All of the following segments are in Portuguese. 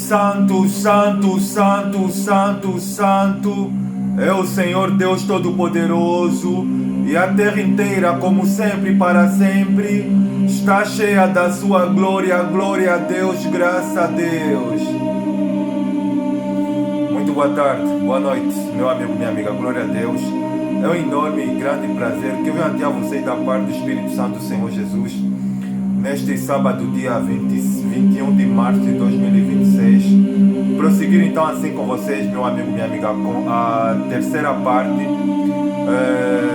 Santo, Santo, Santo, Santo, Santo é o Senhor Deus Todo-Poderoso, e a terra inteira, como sempre, para sempre, está cheia da sua glória. Glória a Deus, graças a Deus. Muito boa tarde, boa noite, meu amigo, minha amiga. Glória a Deus. É um enorme e grande prazer que eu venho até a vocês da parte do Espírito Santo do Senhor Jesus, neste sábado, dia 21 de março de 2026. Prosseguir então assim com vocês, meu amigo, minha amiga, com a terceira parte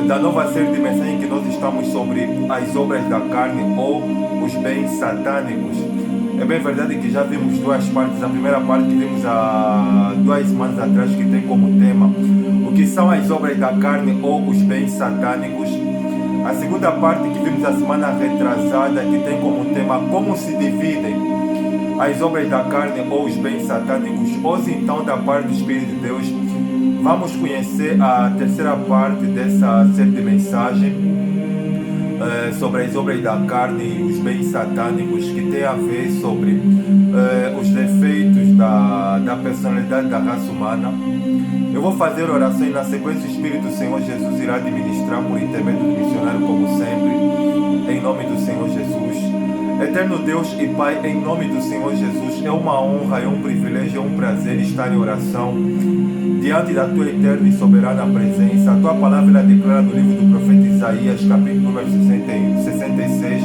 da nova série de mensagens que nós estamos sobre as obras da carne ou os bens satânicos. É bem verdade que já vimos duas partes. A primeira parte que vimos há 2 semanas atrás, que tem como tema o que são as obras da carne ou os bens satânicos. A segunda parte que vimos a semana retrasada, que tem como tema como se dividem as obras da carne ou os bens satânicos. Hoje então, da parte do Espírito de Deus, vamos conhecer a terceira parte dessa série de mensagens sobre as obras da carne e os bens satânicos, que tem a ver sobre os defeitos da personalidade da raça humana. Eu vou fazer oração e na sequência o Espírito do Senhor Jesus irá administrar por intermédio do missionário, como sempre, em nome do Senhor Jesus. Eterno Deus e Pai, em nome do Senhor Jesus, é uma honra, é um privilégio, é um prazer estar em oração diante da Tua eterna e soberana presença. A Tua palavra ela declara no livro do profeta Isaías, capítulo número 66,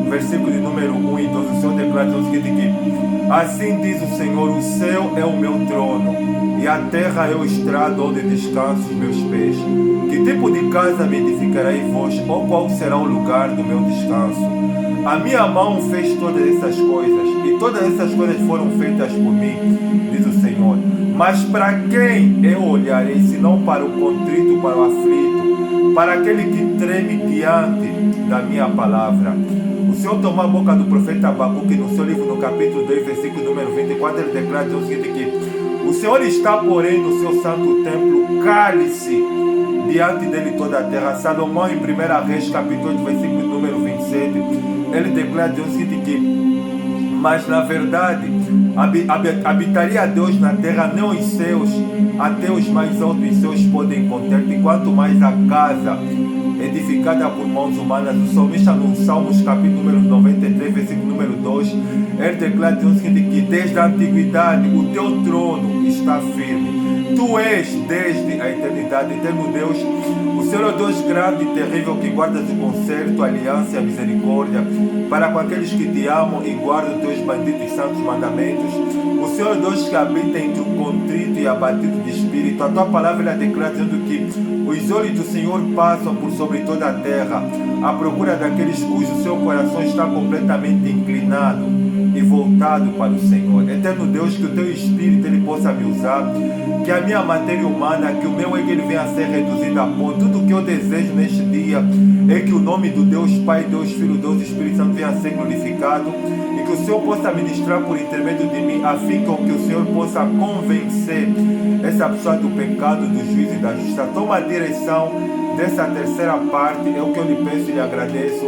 versículo de número 1 e 12, o Senhor declara o seguinte, que assim diz o Senhor: o céu é o meu trono e a terra é o estrado onde descanso os meus pés. Que tipo de casa me edificarei vós, ou qual será o lugar do meu descanso? A minha mão fez todas essas coisas, e todas essas coisas foram feitas por mim, diz o Senhor. Mas para quem eu olharei, senão para o contrito, para o aflito, para aquele que treme diante da minha palavra? O Senhor tomou a boca do profeta Abacuque no seu livro, no capítulo 2, versículo número 24, ele declara o seguinte, que o Senhor está, porém, no seu santo templo, cale-se diante dele toda a terra. Salomão, em 1 Reis, capítulo 8, versículo número 27, ele declara o seguinte, que mas na verdade habitaria Deus na terra, não os céus, até os mais altos céus podem conter-te, quanto mais a casa edificada por mãos humanas. O salmista no Salmos capítulo número 93, versículo número 2, ele declara o seguinte, que desde a antiguidade o teu trono está firme. Tu és desde a eternidade, eterno Deus. O Senhor é o Deus grande e terrível, que guardas o conserto, a aliança e a misericórdia para com aqueles que te amam e guardam os teus benditos e santos mandamentos. O Senhor é o Deus que habita entre o contrito e abatido de espírito. A tua palavra ela declara dizendo que os olhos do Senhor passam por sobre toda a terra, à procura daqueles cujo seu coração está completamente inclinado e voltado para o Senhor. Eterno Deus, que o teu Espírito ele possa me usar, que a minha matéria humana, que o meu ego ele venha a ser reduzido a pó. Tudo o que eu desejo neste dia é que o nome do Deus Pai, Deus Filho, Deus Espírito Santo venha a ser glorificado, e que o Senhor possa ministrar por intermédio de mim, a fim que o Senhor possa convencer essa pessoa do pecado, do juízo e da justiça. Toma a direção dessa terceira parte, é o que eu lhe peço e lhe agradeço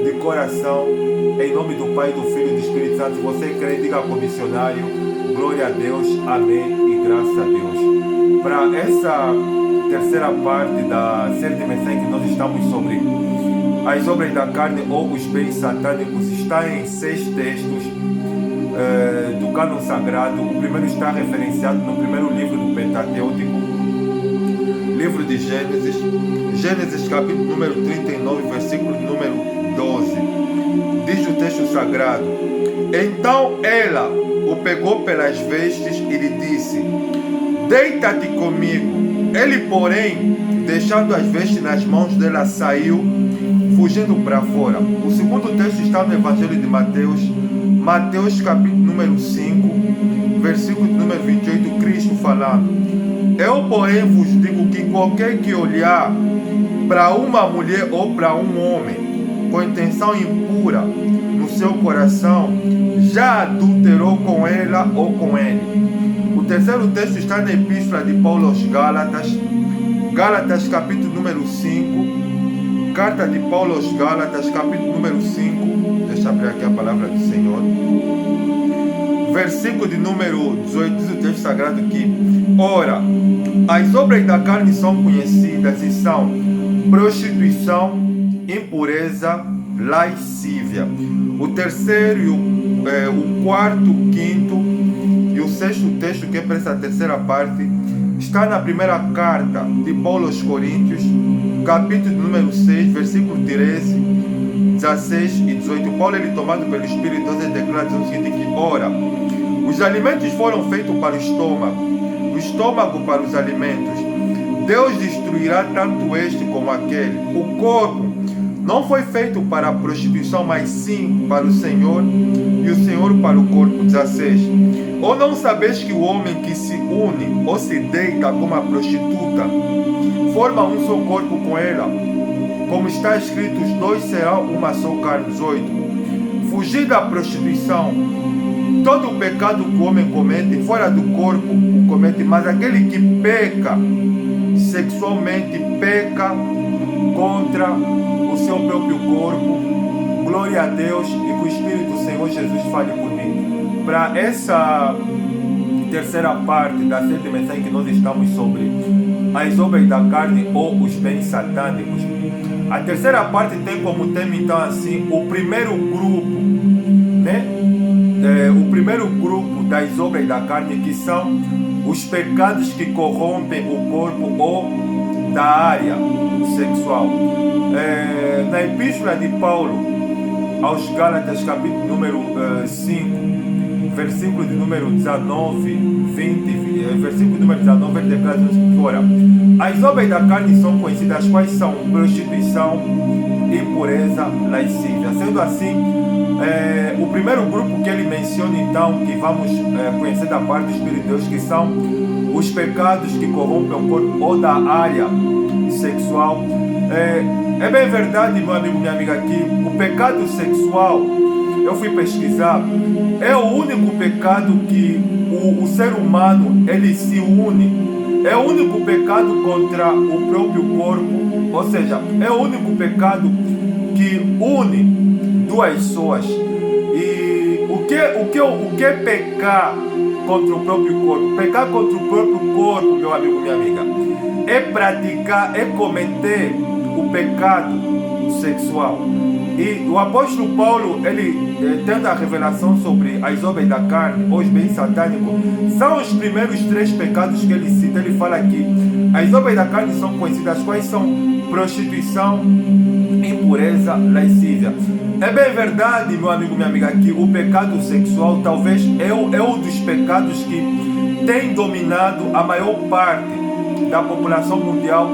de coração, em nome do Pai, do Filho e do Espírito Santo. Se você crê, diga ao missionário, glória a Deus, amém e graças a Deus. Para essa terceira parte da série de mensagens que nós estamos sobre as obras da carne ou os bens satânicos, está em 6 textos do cânon sagrado. O primeiro está referenciado no primeiro livro do Pentateuco, livro de Gênesis, Gênesis capítulo número 39, versículo número 12. Diz o texto sagrado: então ela o pegou pelas vestes e lhe disse: deita-te comigo. Ele, porém, deixando as vestes nas mãos dela, saiu, fugindo para fora. O segundo texto está no Evangelho de Mateus, Mateus capítulo número 5, versículo número 28, Cristo falando: eu, porém, vos digo que qualquer que olhar para uma mulher ou para um homem com intenção impura no seu coração, já adulterou com ela ou com ele. O terceiro texto está na Epístola de Paulo aos Gálatas, Gálatas capítulo número 5, Carta de Paulo aos Gálatas capítulo número 5, deixa eu abrir aqui a palavra do Senhor, versículo de número 18, diz o texto sagrado que: ora, as obras da carne são conhecidas e são prostituição, impureza, lascívia. O terceiro, o quarto, o quinto e o sexto texto, que é para essa terceira parte, está na primeira carta de Paulo aos Coríntios, capítulo número 6, versículo 13, 16 e 18. Paulo, ele tomado pelo Espírito de Deus, ele declara o seguinte: que ora, os alimentos foram feitos para o estômago para os alimentos. Deus destruirá tanto este como aquele. O corpo não foi feito para a prostituição, mas sim para o Senhor, e o Senhor para o corpo. 16. Ou não sabeis que o homem que se une ou se deita com uma prostituta forma um só corpo com ela? Como está escrito, os dois serão uma só carne. 18. Fugir da prostituição. Todo o pecado que o homem comete fora do corpo o comete, mas aquele que peca sexualmente peca contra o seu próprio corpo. Glória a Deus, e que o Espírito do Senhor Jesus fale por mim. Para essa terceira parte da série mensagem que nós estamos sobre as obras da carne ou os bens satânicos, a terceira parte tem como tema então assim o primeiro grupo, né? O primeiro grupo das obras da carne, que são os pecados que corrompem o corpo ou da área sexual. Na epístola de Paulo aos Gálatas, capítulo número 5, versículo de número 19, 20, versículo número 19, ele declara: ora, as obras da carne são conhecidas, quais são prostituição, impureza, lascívia. Sendo assim, o primeiro grupo que ele menciona então, que vamos conhecer da parte do Espírito de Deus, que são os pecados que corrompem o corpo ou da área sexual. É bem verdade, meu amigo, minha amiga, que o pecado sexual, eu fui pesquisar, é o único pecado que o ser humano ele se une. É o único pecado contra o próprio corpo, ou seja, é o único pecado que une duas pessoas. E o que é pecar contra o próprio corpo? Pecar contra o próprio corpo, meu amigo, minha amiga, é praticar, é cometer o pecado sexual. E o apóstolo Paulo, ele tendo a revelação sobre as obras da carne, os bens satânicos, são os primeiros três pecados que ele cita. Ele fala aqui: as obras da carne são conhecidas, quais são? Prostituição, impureza, lascívia. É bem verdade, meu amigo, minha amiga, que o pecado sexual talvez é um dos pecados que tem dominado a maior parte da população mundial.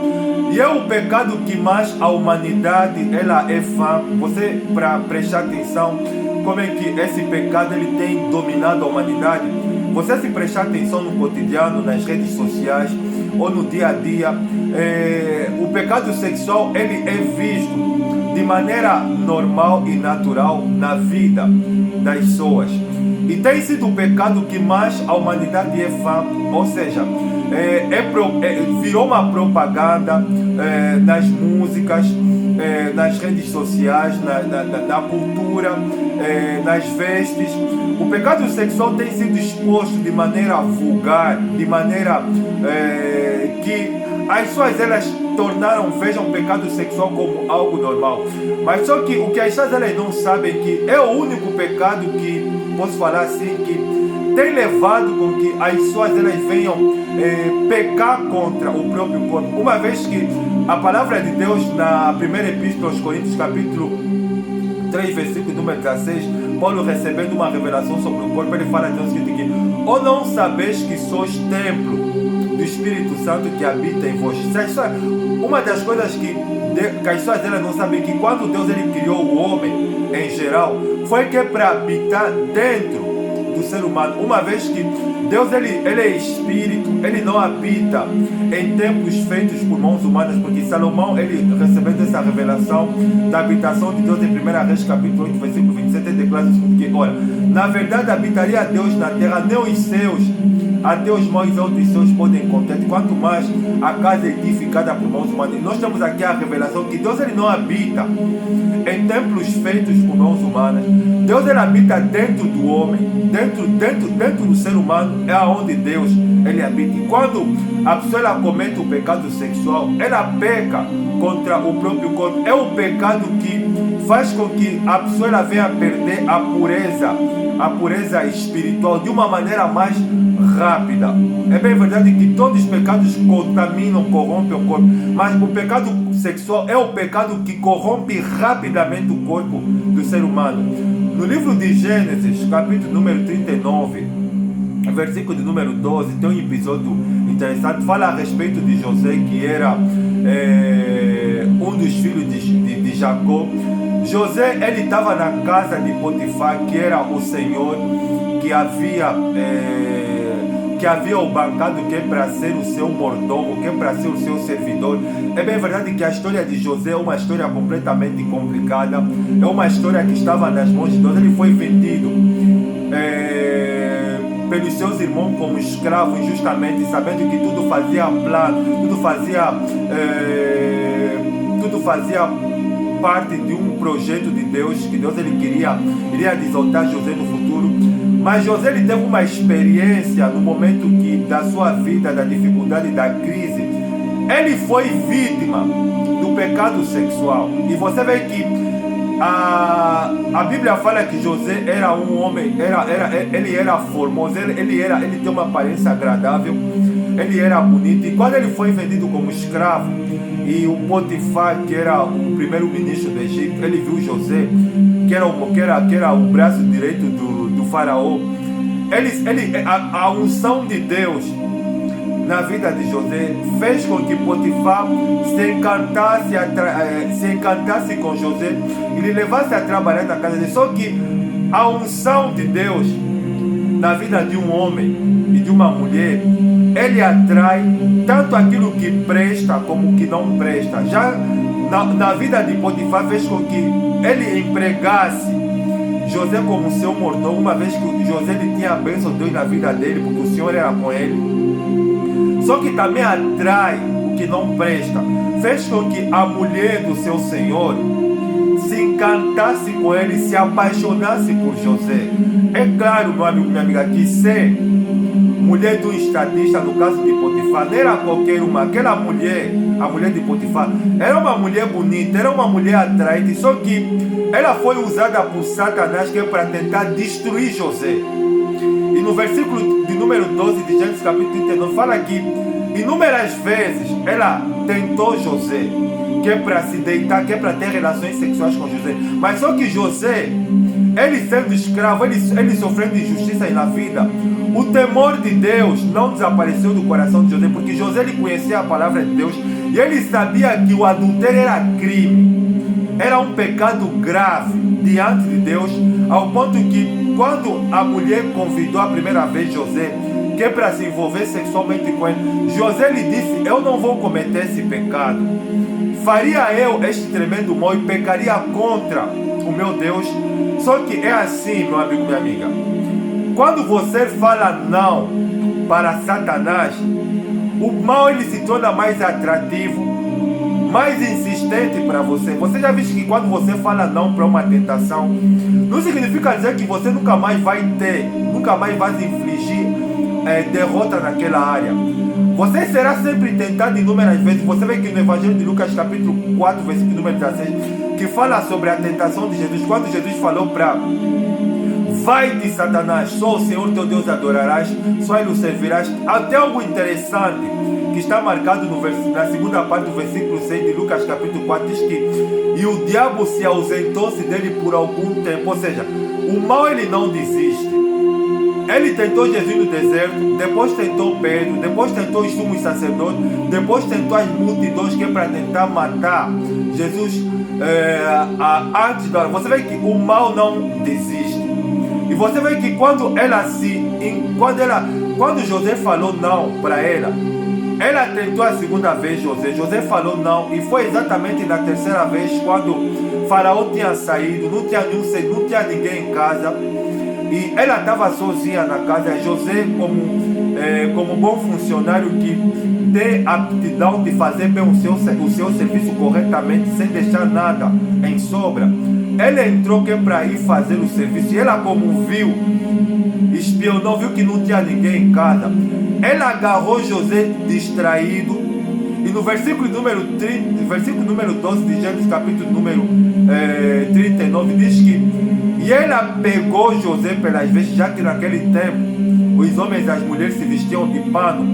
E é o pecado que mais a humanidade ela é fã. Você, para prestar atenção como é que esse pecado ele tem dominado a humanidade, você se prestar atenção no cotidiano, nas redes sociais ou no dia a dia, o pecado sexual ele é visto de maneira normal e natural na vida das pessoas. E tem sido o pecado que mais a humanidade é fã, ou seja, virou uma propaganda nas músicas, nas redes sociais, na cultura, nas vestes. O pecado sexual tem sido exposto de maneira vulgar, de maneira que as pessoas elas vejam o pecado sexual como algo normal. Mas só que o que as pessoas elas não sabem é que é o único pecado que, posso falar assim, que tem levado com que as pessoas elas venham pecar contra o próprio corpo. Uma vez que a palavra de Deus, na primeira epístola aos Coríntios, capítulo 3, versículo número 16, Paulo, recebendo uma revelação sobre o corpo, ele fala então o seguinte: que ou não sabeis que sois templo do Espírito Santo que habita em vós. Uma das coisas que as pessoas elas não sabem, que quando Deus ele criou o homem em geral, foi que é para habitar dentro do ser humano. Uma vez que Deus ele é espírito, ele não habita em templos feitos por mãos humanas, porque Salomão, ele recebendo essa revelação da habitação de Deus em 1 Reis capítulo 8, versículo 27, ele declara que, olha, na verdade habitaria Deus na terra, nem os céus até os mais altos céus podem conter, quanto mais a casa é edificada por mãos humanas. E nós temos aqui a revelação que Deus ele não habita em templos feitos por mãos humanas. Deus ele habita dentro do homem, dentro do ser humano, é onde Deus ele habita. E quando a pessoa ela comete o pecado sexual, ela peca contra o próprio corpo. É o pecado que faz com que a pessoa ela venha a perder a pureza espiritual de uma maneira mais rápida. É bem verdade que todos os pecados contaminam, corrompem o corpo, mas o pecado sexual é o pecado que corrompe rapidamente o corpo do ser humano. No livro de Gênesis, capítulo número 39, versículo de número 12, tem um episódio interessante, fala a respeito de José, que era um dos filhos de Jacó. José, ele estava na casa de Potifar, que era o senhor que havia o bancado, que é para ser o seu mordomo, que é para ser o seu servidor. É bem verdade que a história de José é uma história completamente complicada, é uma história que estava nas mãos de Deus. Ele foi vendido pelos seus irmãos como escravo injustamente, sabendo que tudo fazia plano, tudo fazia parte de um projeto de Deus, que Deus ele iria exaltar José no futuro. Mas José ele teve uma experiência no momento da sua vida, da dificuldade, da crise. Ele foi vítima do pecado sexual. E você vê que a Bíblia fala que José era um homem, ele era formoso, ele tem uma aparência agradável, ele era bonito. E quando ele foi vendido como escravo, e o Potifar, que era o primeiro ministro do Egito, ele viu José, que era o braço direito do faraó. A unção de Deus na vida de José fez com que Potifar se encantasse com José e lhe levasse a trabalhar na casa dele. Só que a unção de Deus na vida de um homem e de uma mulher, ele atrai tanto aquilo que presta como o que não presta. Já na vida de Potifar fez com que ele empregasse José como seu mordomo, uma vez que José ele tinha a bênção de Deus na vida dele, porque o Senhor era com ele. Só que também atrai o que não presta. Fez com que a mulher do seu Senhor se encantasse com ele, se apaixonasse por José. É claro, meu amigo, minha amiga, que ser mulher do estadista, no caso de Potifar, não era qualquer uma. Aquela mulher, a mulher de Potifar, era uma mulher bonita, era uma mulher atraente, só que ela foi usada por Satanás, que é para tentar destruir José. E no versículo de número 12 de Gênesis capítulo 39, fala que inúmeras vezes ela tentou José, que é para se deitar, que é para ter relações sexuais com José. Mas só que José, ele sendo escravo, ele sofrendo injustiça na vida, o temor de Deus não desapareceu do coração de José, porque José ele conhecia a palavra de Deus e ele sabia que o adultério era crime, era um pecado grave diante de Deus, ao ponto que quando a mulher convidou a primeira vez José, que é para se envolver sexualmente com ele, José lhe disse: eu não vou cometer esse pecado, faria eu este tremendo mal e pecaria contra o meu Deus. Só que é assim, meu amigo, minha amiga, quando você fala não para Satanás, o mal ele se torna mais atrativo, mais insistente para você. Você já viu que quando você fala não para uma tentação, não significa dizer que você nunca mais vai infligir derrota naquela área. Você será sempre tentado inúmeras vezes. Você vê que no Evangelho de Lucas capítulo 4, versículo número 16, que fala sobre a tentação de Jesus, quando Jesus falou para: vai-te, Satanás, só o Senhor teu Deus adorarás, só Ele o servirás. Até algo interessante que está marcado na segunda parte do versículo 6 de Lucas capítulo 4, diz que e o diabo se ausentou-se dele por algum tempo. Ou seja, o mal ele não desiste. Ele tentou Jesus no deserto, depois tentou Pedro, depois tentou os sumos sacerdotes, depois tentou as multidões, que é para tentar matar Jesus antes da hora. Você vê que o mal não desiste. E você vê que quando José falou não para ela tentou a segunda vez José falou não, e foi exatamente na terceira vez, quando Faraó tinha saído, não tinha ninguém em casa, e ela estava sozinha na casa. José, como como bom funcionário que tem aptidão de fazer bem o seu serviço corretamente, sem deixar nada em sobra. Ele entrou que é para ir fazer o serviço, e ela, como viu, espionou, viu que não tinha ninguém em casa. Ela agarrou José distraído, e no versículo número 12 de Gênesis, capítulo número 39, diz que e ela pegou José pelas vestes, já que naquele tempo os homens e as mulheres se vestiam de pano,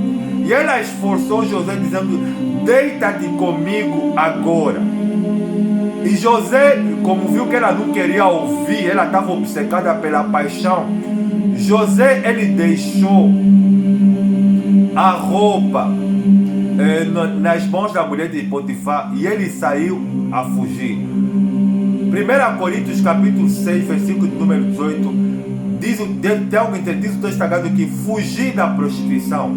e ela esforçou José dizendo: deita-te comigo agora. E José, como viu que ela não queria ouvir, ela estava obcecada pela paixão, José, ele deixou a roupa nas mãos da mulher de Potifar, e ele saiu a fugir. 1 Coríntios capítulo 6, versículo número 18, diz o texto sagrado que fugir da prostituição.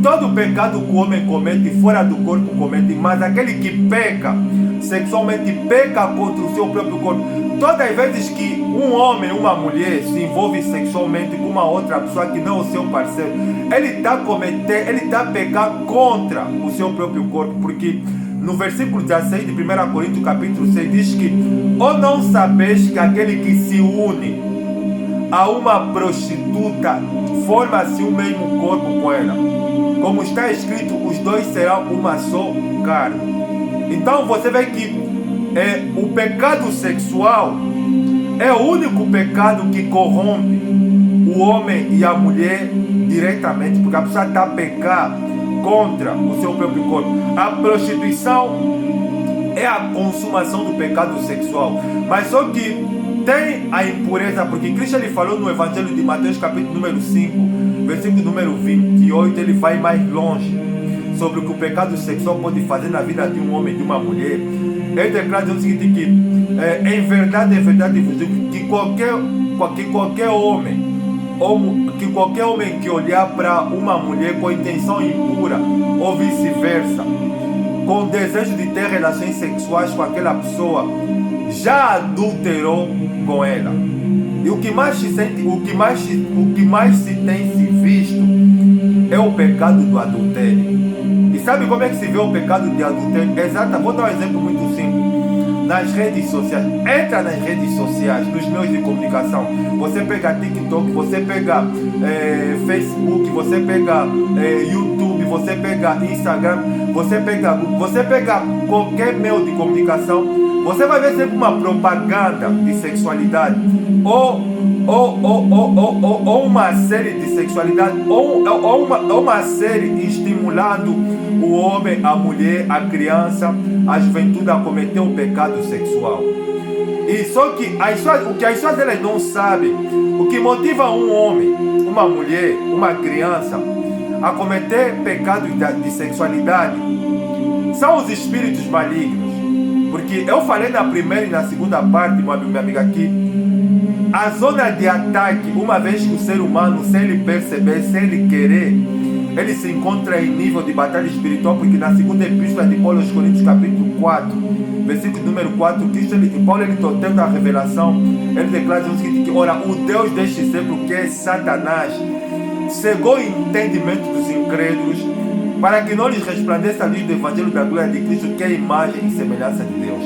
Todo pecado que o homem comete fora do corpo comete, mas aquele que peca sexualmente peca contra o seu próprio corpo. Todas as vezes que um homem, uma mulher se envolve sexualmente com uma outra pessoa que não é o seu parceiro, ele está pecando contra o seu próprio corpo, porque no versículo 16 de 1 Coríntios capítulo 6 diz que: ou não sabeis que aquele que se une a uma prostituta forma-se o mesmo corpo com ela? Como está escrito, os dois serão uma só carne. Então você vê que o pecado sexual é o único pecado que corrompe o homem e a mulher diretamente, porque a pessoa está a pecar contra o seu próprio corpo. A prostituição é a consumação do pecado sexual, mas só que tem a impureza, porque Cristo ele falou no Evangelho de Mateus capítulo número 5, versículo número 28, ele vai mais longe sobre o que o pecado sexual pode fazer na vida de um homem e de uma mulher. Ele declara o seguinte, que em verdade vos digo que qualquer homem que olhar para uma mulher com intenção impura ou vice-versa, com o desejo de ter relações sexuais com aquela pessoa, já adulterou com ela. E o que mais se tem se visto é o pecado do adultério. E sabe como é que se vê o pecado de adultério? Vou dar um exemplo muito simples. Nas redes sociais, entra nas redes sociais, nos meios de comunicação. Você pega TikTok, você pega Facebook, você pega YouTube, você pega Instagram, você pega qualquer meio de comunicação. Você vai ver sempre uma propaganda de sexualidade, ou uma série de sexualidade, ou uma série estimulando o homem, a mulher, a criança, a juventude a cometer um pecado sexual. E só que o que as pessoas elas não sabem, o que motiva um homem, uma mulher, uma criança a cometer pecados de sexualidade são os espíritos malignos. Porque eu falei na primeira e na segunda parte, minha amiga, aqui, a zona de ataque, uma vez que o ser humano, sem ele perceber, sem ele querer, ele se encontra em nível de batalha espiritual, porque na segunda epístola de Paulo aos Coríntios, capítulo 4, versículo número 4, Paulo ele tendo a revelação, ele declara o seguinte, que ora, o Deus deste século, que é Satanás, cegou o entendimento dos incrédulos, para que não lhes resplandeça a luz do Evangelho da glória de Cristo, que é a imagem e semelhança de Deus.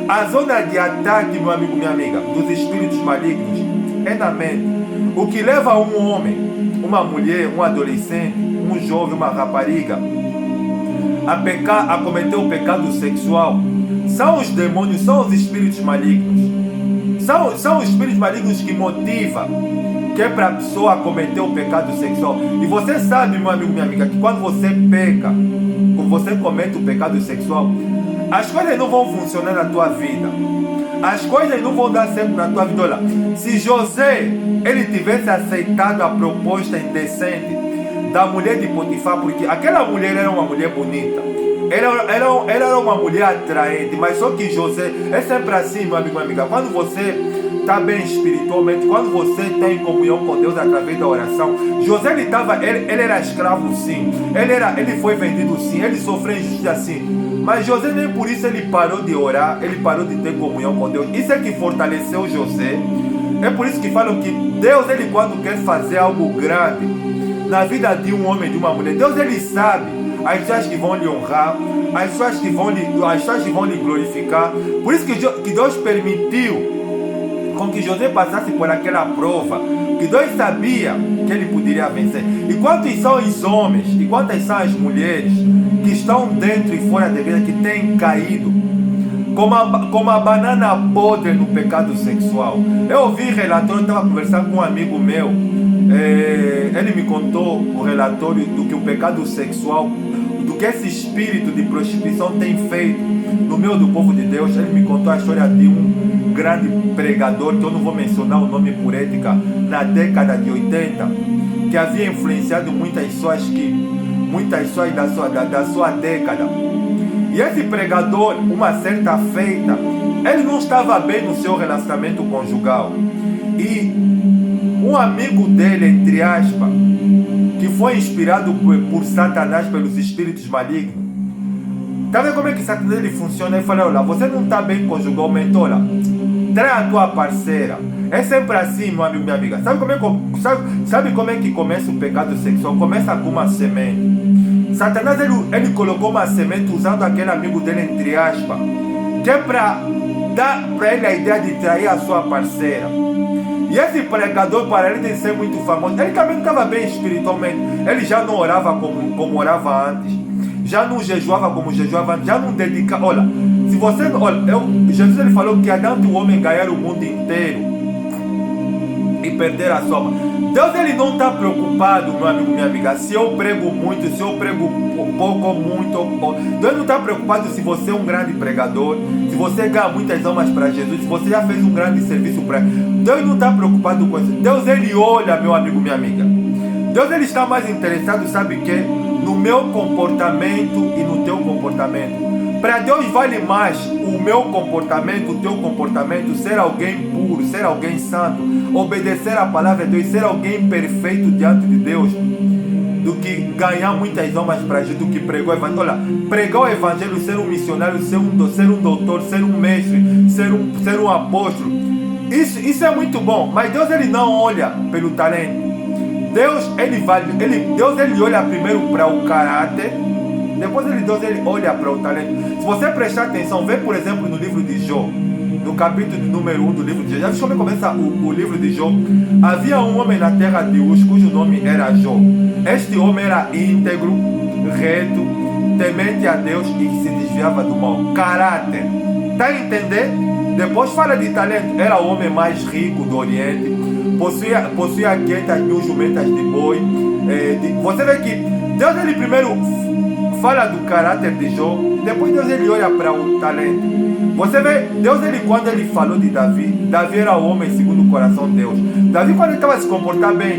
A zona de ataque, meu amigo, minha amiga, dos espíritos malignos é na mente. O que leva um homem, uma mulher, um adolescente, um jovem, uma rapariga a pecar, a cometer o pecado sexual, são os demônios, são os espíritos malignos. São os espíritos malignos que motivam, que é para a pessoa cometer o pecado sexual. E você sabe, meu amigo, minha amiga, que quando você peca, quando você comete o pecado sexual, as coisas não vão funcionar na tua vida. As coisas não vão dar certo na tua vida. Olha, se José, ele tivesse aceitado a proposta indecente da mulher de Potifar, porque aquela mulher era uma mulher bonita, ela era uma mulher atraente, mas só que José, é sempre assim, meu amigo, minha amiga, quando você está bem espiritualmente, quando você tem comunhão com Deus através da oração, José ele era escravo sim, ele foi vendido sim, ele sofreu injustiça sim, mas José nem por isso ele parou de orar, ele parou de ter comunhão com Deus. Isso é que fortaleceu José. É por isso que falam que Deus, ele quando quer fazer algo grande na vida de um homem e de uma mulher. Deus, ele sabe as pessoas que vão lhe honrar, as pessoas que vão lhe glorificar. Por isso que Deus permitiu com que José passasse por aquela prova, que Deus sabia que ele poderia vencer. E quantos são os homens, e quantas são as mulheres que estão dentro e fora da igreja, que têm caído como a banana podre no pecado sexual? Eu ouvi relatório, eu estava conversando com um amigo meu, ele me contou o relatório do que o pecado sexual, do que esse espírito de prostituição tem feito no meio do povo de Deus. Ele me contou a história de um grande pregador, que eu não vou mencionar o nome por ética, na década de 80, que havia influenciado muitas pessoas da sua década. E esse pregador, uma certa feita, ele não estava bem no seu relacionamento conjugal. E um amigo dele, entre aspas, que foi inspirado por Satanás, pelos espíritos malignos. Tá vendo como é que Satanás ele funciona? Ele fala: olha, você não está bem conjugalmente, olha, traz a tua parceira. É sempre assim, meu amigo, minha amiga. Sabe como é que começa o pecado sexual? Começa com uma semente. Satanás ele colocou uma semente usando aquele amigo dele, entre aspas, que é para dar para ele a ideia de trair a sua parceira. E esse pregador, para ele ser muito famoso, ele também não estava bem espiritualmente. Ele já não orava como orava antes, já não jejuava como jejuava antes, já não dedicava. Olha, se você, Jesus ele falou que adianta o homem ganhar o mundo inteiro e perder a sua alma. Deus ele não está preocupado, meu amigo, minha amiga, se eu prego muito, se eu prego pouco ou muito. Deus não está preocupado se você é um grande pregador, se você ganha muitas almas para Jesus, se você já fez um grande serviço para ele. Deus não está preocupado com isso. Deus ele olha, meu amigo, minha amiga. Deus ele está mais interessado, sabe o quê? No meu comportamento e no teu comportamento. Para Deus vale mais o meu comportamento, o teu comportamento, ser alguém puro, ser alguém santo, obedecer a palavra de Deus, ser alguém perfeito diante de Deus, do que ganhar muitas almas para Jesus, do que pregar o evangelho. Olha, pregar o evangelho, ser um missionário, ser um doutor, ser um mestre, ser um apóstolo, isso é muito bom, mas Deus ele não olha pelo talento. Deus ele olha primeiro para o caráter, depois Deus ele olha para o talento. Se você prestar atenção, vê por exemplo no livro de Jó, no capítulo número 1 do livro de Jó. Já viu como começa o livro de Jó? Havia um homem na terra de Uz, cujo nome era Jó. Este homem era íntegro, reto, temente a Deus e se desviava do mal. Caráter, tá a entender? Depois fala de talento. Era o homem mais rico do Oriente, possuía 500.000 jumentas de boi. Você vê que Deus ele primeiro fala do caráter de Jó, depois Deus ele olha para o talento. Você vê, Deus ele, quando ele falou de Davi era o homem segundo o coração de Deus. Davi, quando ele estava a se comportar bem,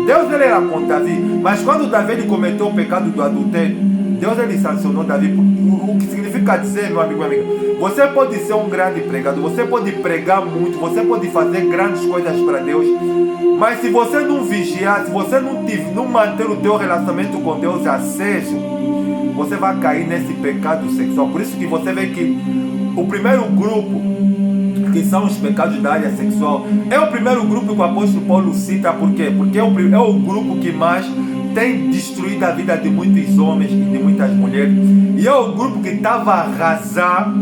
Deus ele era com Davi. Mas quando Davi ele cometeu o pecado do adultério, Deus ele sancionou Davi. O que significa dizer, meu amigo, minha amiga, você pode ser um grande pregador, você pode pregar muito, você pode fazer grandes coisas para Deus, mas se você não vigiar, se você não manter o teu relacionamento com Deus aceso, você vai cair nesse pecado sexual. Por isso que você vê que o primeiro grupo, que são os pecados da área sexual, é o primeiro grupo que o apóstolo Paulo cita. Por quê? Porque é o grupo que mais tem destruído a vida de muitos homens e de muitas mulheres. E é o grupo que estava a arrasar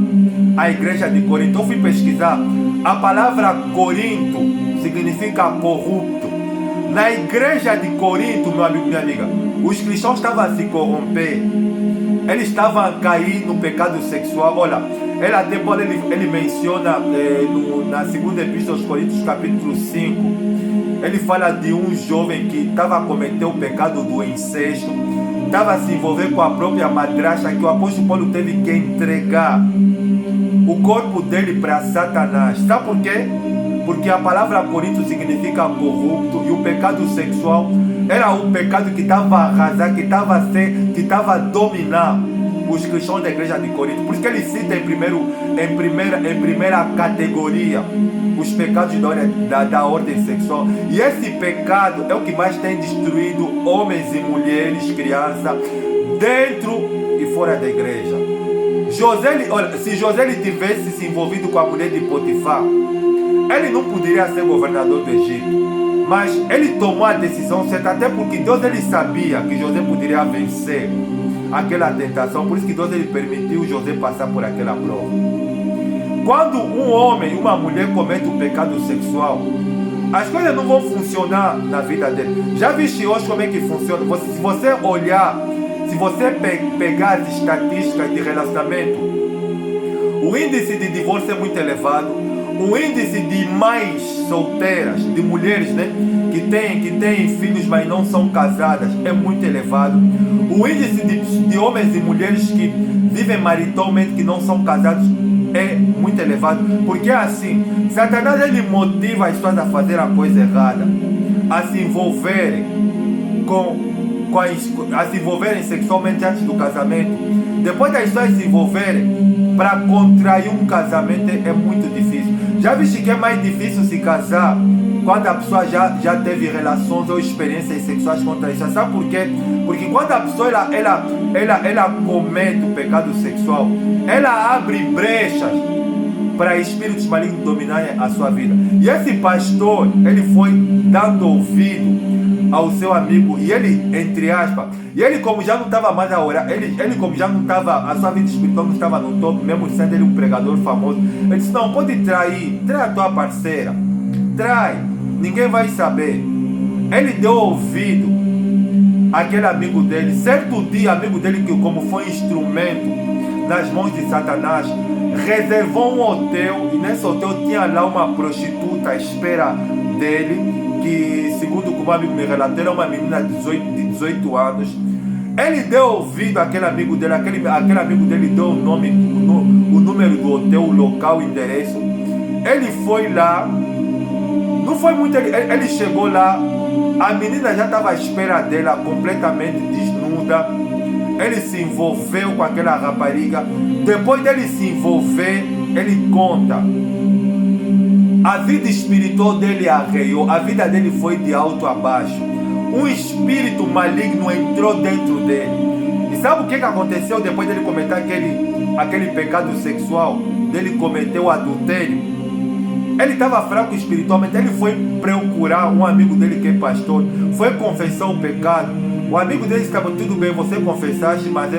a igreja de Corinto. Eu fui pesquisar. A palavra Corinto significa corrupto. Na igreja de Corinto, meu amigo, minha amiga, os cristãos estavam a se corromper. Eles estavam a cair no pecado sexual. Olha, ele menciona na segunda epístola aos Coríntios, capítulo 5. Ele fala de um jovem que estava a cometer o pecado do incesto, estava a se envolver com a própria madrasta, que o apóstolo Paulo teve que entregar o corpo dele para Satanás. Sabe por quê? Porque a palavra Corinto significa corrupto, e o pecado sexual era um pecado que estava a arrasar, que estava a dominar os cristãos da igreja de Corinto. Por isso que ele cita em primeira categoria os pecados da ordem sexual. E esse pecado é o que mais tem destruído homens e mulheres, crianças, dentro e fora da igreja. Se José tivesse se envolvido com a mulher de Potifar, ele não poderia ser governador do Egito. Mas ele tomou a decisão certa, até porque Deus ele sabia que José poderia vencer aquela tentação. Por isso que Deus ele permitiu José passar por aquela prova. Quando um homem e uma mulher cometem um pecado sexual, as coisas não vão funcionar na vida dele. Já viste hoje como é que funciona? Se você olhar, se você pegar as estatísticas de relacionamento, o índice de divórcio é muito elevado. O índice de mães solteiras, de mulheres, né, que têm filhos, mas não são casadas, é muito elevado. O índice de homens e mulheres que vivem maritalmente, que não são casados, é muito elevado. Porque assim, Satanás ele motiva as pessoas a fazer a coisa errada, a se envolverem a se envolverem sexualmente antes do casamento. Depois das pessoas se envolverem, para contrair um casamento é muito difícil. Já viste que é mais difícil se casar quando a pessoa já teve relações ou experiências sexuais contra isso? Sabe por quê? Porque quando a pessoa ela comete o pecado sexual, ela abre brechas para espíritos malignos dominarem a sua vida. E esse pastor, ele foi dando ouvido ao seu amigo, e ele, entre aspas, e ele como já não estava mais a orar, ele como já não estava, a sua vida espiritual não estava no topo, mesmo sendo ele um pregador famoso, ele disse: não, pode trai a tua parceira, trai, ninguém vai saber. Ele deu ouvido àquele amigo dele. Certo dia, amigo dele, que como foi instrumento nas mãos de Satanás, reservou um hotel, e nesse hotel tinha lá uma prostituta à espera dele, que segundo como o amigo me relatou, era uma menina de 18 anos. Ele deu ouvido àquele amigo dele, aquele amigo dele deu o nome, o número do hotel, o local, o endereço. Ele foi lá, não foi muito, ele chegou lá, a menina já estava à espera dela, completamente desnuda. Ele se envolveu com aquela rapariga. Depois dele se envolver, ele conta, a vida espiritual dele arreiou, a vida dele foi de alto a baixo. Um espírito maligno entrou dentro dele. E sabe o que aconteceu depois dele cometer aquele pecado sexual? Dele cometer o adultério? Ele estava fraco espiritualmente. Ele foi procurar um amigo dele que é pastor, foi confessar o pecado. O amigo dele disse: tudo bem, você confessaste, mas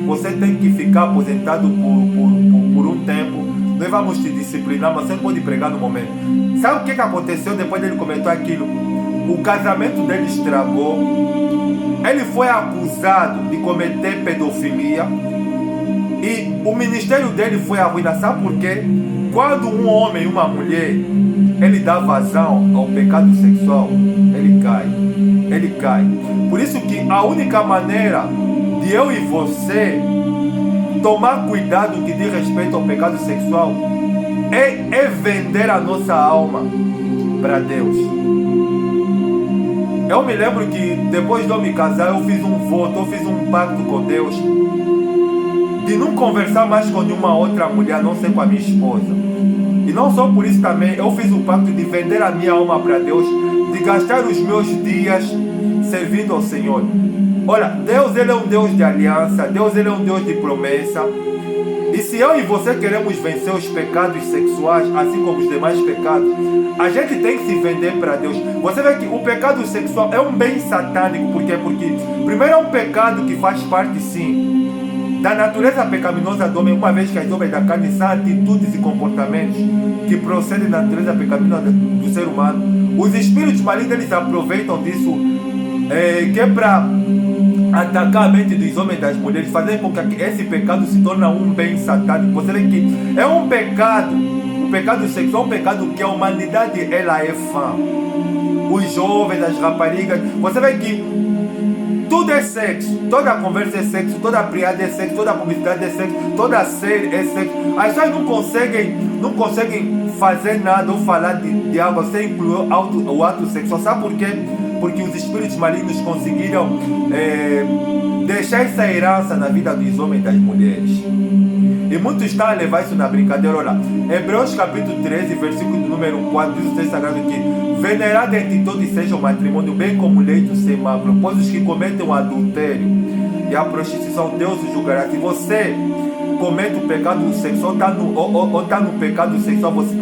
você tem que ficar aposentado por um tempo. Nós vamos te disciplinar, mas você não pode pregar no momento. Sabe o que aconteceu depois dele comentar aquilo? O casamento dele estragou. Ele foi acusado de cometer pedofilia. E o ministério dele foi arruinado. Sabe por quê? Quando um homem e uma mulher, ele dá vazão ao pecado sexual, ele cai. Ele cai. Por isso que a única maneira de eu e você tomar cuidado no que diz respeito ao pecado sexual é vender a nossa alma para Deus. Eu me lembro que depois de eu me casar, eu fiz um voto, eu fiz um pacto com Deus de não conversar mais com nenhuma outra mulher, a não ser com a minha esposa. E não só por isso também, eu fiz o pacto de vender a minha alma para Deus, de gastar os meus dias servindo ao Senhor. Olha, Deus ele é um Deus de aliança, Deus ele é um Deus de promessa. E se eu e você queremos vencer os pecados sexuais, assim como os demais pecados, a gente tem que se vender para Deus. Você vê que o pecado sexual é um bem satânico. Por quê? Porque primeiro é um pecado que faz parte, sim, da natureza pecaminosa do homem, uma vez que as obras da carne são atitudes e comportamentos que procedem da natureza pecaminosa do ser humano. Os espíritos malignos eles aproveitam disso, que é para atacar a mente dos homens e das mulheres, fazer com que esse pecado se torne um bem satânico. Você vê que é um pecado, o pecado sexual é um pecado que a humanidade ela é fã. Os jovens, as raparigas, você vê que tudo é sexo, toda a conversa é sexo, toda a piada é sexo, toda a publicidade é sexo, toda a série é sexo. As pessoas não conseguem fazer nada ou falar de algo sem incluir o ato sexual. Sabe por quê? Porque os espíritos malignos conseguiram deixar essa herança na vida dos homens e das mulheres. E muitos estão a levar isso na brincadeira. Olha, Hebreus capítulo 13, versículo número 4, diz o texto sagrado que venerado entre todos seja o matrimônio, bem como leito sem mácula, pois os que cometem o adultério e a prostituição, Deus os julgará. Se você comete o pecado sexual, ou está no pecado sexual, você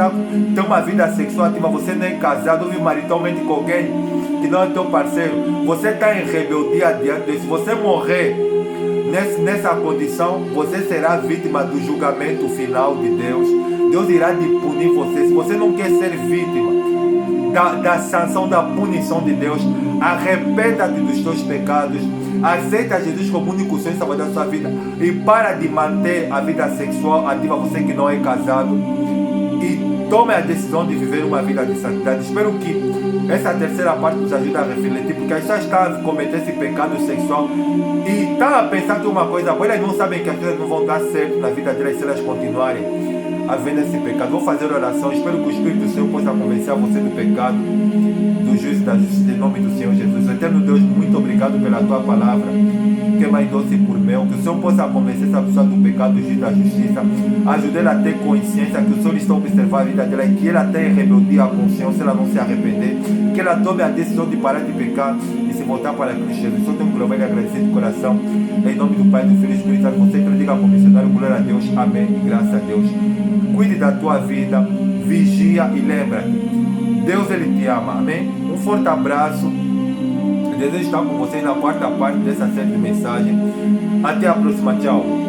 tem uma vida sexual ativa, você não é casado, vive maritalmente com alguém que não é teu parceiro, você está em rebeldia diante de Deus. Se você morrer nessa condição, você será vítima do julgamento final de Deus. Deus irá te punir você. Se você não quer ser vítima da sanção, da punição de Deus, arrependa-te dos teus pecados, aceita Jesus como único Senhor e Salvador da sua vida e para de manter a vida sexual ativa, você que não é casado, e tome a decisão de viver uma vida de santidade. Espero que essa terceira parte nos ajude a refletir, porque a gente está a cometer esse pecado sexual e está a pensar que uma coisa boa, elas não sabem que as coisas não vão dar certo na vida delas se elas continuarem a ver esse pecado. Vou fazer oração, espero que o Espírito do Senhor possa convencer você do pecado, do juízo e da justiça, em nome do Senhor Jesus. Eterno Deus, muito obrigado pela tua palavra, que é mais doce por mel, que o Senhor possa convencer essa pessoa do pecado, do juízo e da justiça, ajude ela a ter consciência que o Senhor está observando a vida dela e que ela tenha rebeldia à consciência, se ela não se arrepender, que ela tome a decisão de parar de pecar e se voltar para Cristo Jesus. Só tenho glória e agradecer de coração, em nome do Pai, do Filho e do Espírito Santo. Você que diga como missionário, glória a Deus, amém e graças a Deus. Cuide da tua vida, vigia e lembra-te, Deus ele te ama, amém? Um forte abraço, desejo estar com vocês na quarta parte dessa série de mensagem. Até a próxima, tchau.